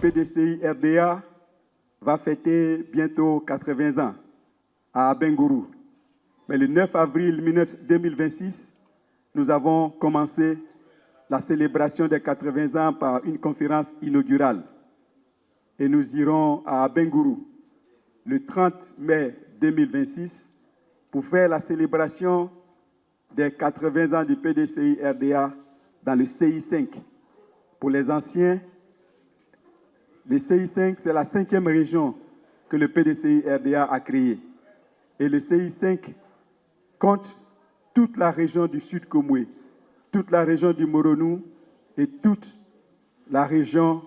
PDCI RDA va fêter bientôt 80 ans à Abengourou. Mais le 9 avril 2026, nous avons commencé la célébration des 80 ans par une conférence inaugurale. Et nous irons à Abengourou le 30 mai 2026 pour faire la célébration des 80 ans du PDCI RDA dans le CI5. Pour les anciens, le CI5, c'est la 5e région que le PDCI RDA a créée. Et le CI5 compte toute la région du Sud Komoué, toute la région du Moronou et toute la région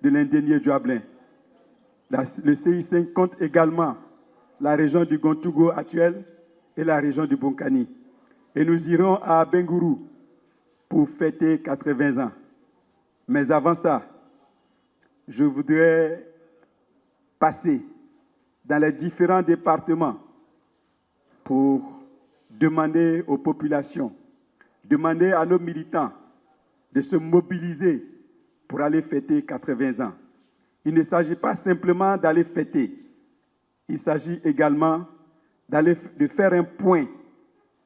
de l'Indénié Djuablin. Le CI5 compte également la région du Gontougo actuel et la région du Bonkani. Et nous irons à Abengourou pour fêter 80 ans. Mais avant ça, je voudrais passer dans les différents départements pour demander aux populations, demander à nos militants de se mobiliser pour aller fêter 80 ans. Il ne s'agit pas simplement d'aller fêter, il s'agit également de faire un point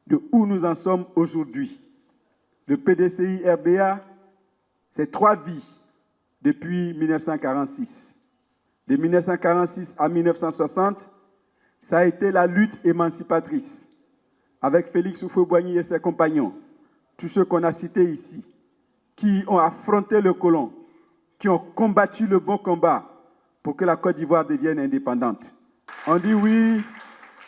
de où nous en sommes aujourd'hui. Le PDCI RDA, c'est 3 vies depuis 1946. De 1946 à 1960, ça a été la lutte émancipatrice avec Félix Houphouët-Boigny et ses compagnons, tous ceux qu'on a cités ici, qui ont affronté le colon, qui ont combattu le bon combat pour que la Côte d'Ivoire devienne indépendante. On dit oui,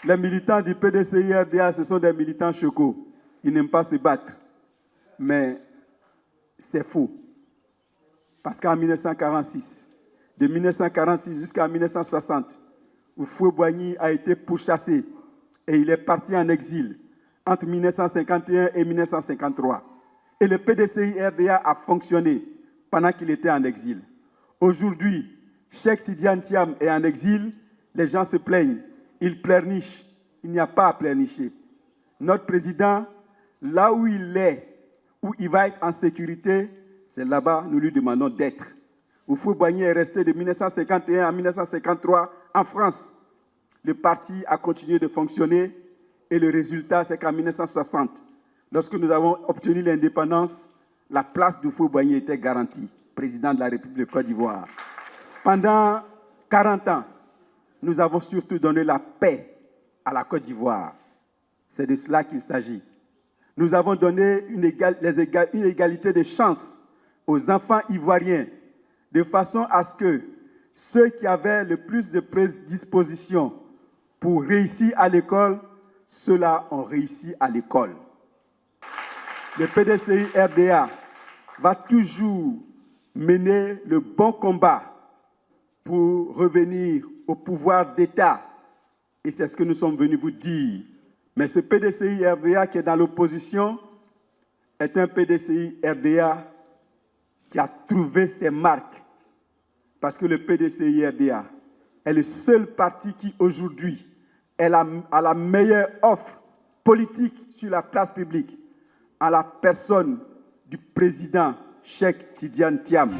les militants du PDCI-RDA, ce sont des militants chocos. Ils n'aiment pas se battre. Mais c'est faux. Parce qu'en 1946, de 1946 jusqu'à 1960, Houphouët-Boigny a été pourchassé et il est parti en exil entre 1951 et 1953. Et le PDCI-RDA a fonctionné pendant qu'il était en exil. Aujourd'hui, Cheikh Tidiane Thiam est en exil, les gens se plaignent, ils pleurnichent. Il n'y a pas à pleurnicher. Notre président, là où il est, où il va être en sécurité, c'est là-bas nous lui demandons d'être. Houphouët-Boigny est resté de 1951 à 1953 en France. Le parti a continué de fonctionner et le résultat, c'est qu'en 1960, lorsque nous avons obtenu l'indépendance, la place d'Houphouët-Boigny était garantie, président de la République de Côte d'Ivoire. Pendant 40 ans, nous avons surtout donné la paix à la Côte d'Ivoire. C'est de cela qu'il s'agit. Nous avons donné une égalité de chances aux enfants ivoiriens, de façon à ce que ceux qui avaient le plus de prédisposition pour réussir à l'école, ceux-là ont réussi à l'école. Le PDCI-RDA va toujours mener le bon combat pour revenir au pouvoir d'État. Et c'est ce que nous sommes venus vous dire. Mais ce PDCI-RDA qui est dans l'opposition est un PDCI-RDA qui a trouvé ses marques. Parce que le PDCI-RDA est le seul parti qui aujourd'hui a la meilleure offre politique sur la place publique, à la personne du président Cheikh Tidiane Thiam.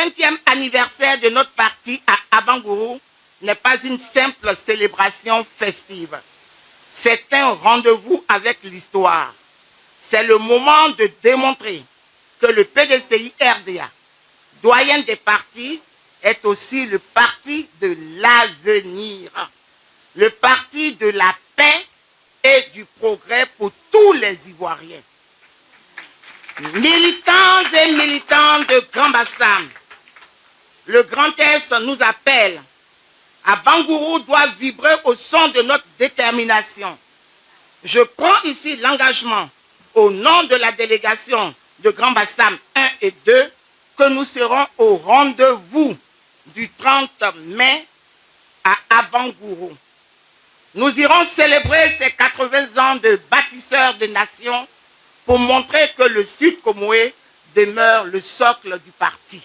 80e anniversaire de notre parti à Abangourou n'est pas une simple célébration festive. C'est un rendez-vous avec l'histoire. C'est le moment de démontrer que le PDCI RDA, doyen des partis, est aussi le parti de l'avenir, le parti de la paix et du progrès pour tous les Ivoiriens. Militants et militantes de Grand Bassam, le Grand Est nous appelle. Abangourou doit vibrer au son de notre détermination. Je prends ici l'engagement au nom de la délégation de Grand Bassam 1 et 2 que nous serons au rendez-vous du 30 mai à Abangourou. Nous irons célébrer ces 80 ans de bâtisseurs des nations pour montrer que le Sud Comoé demeure le socle du parti.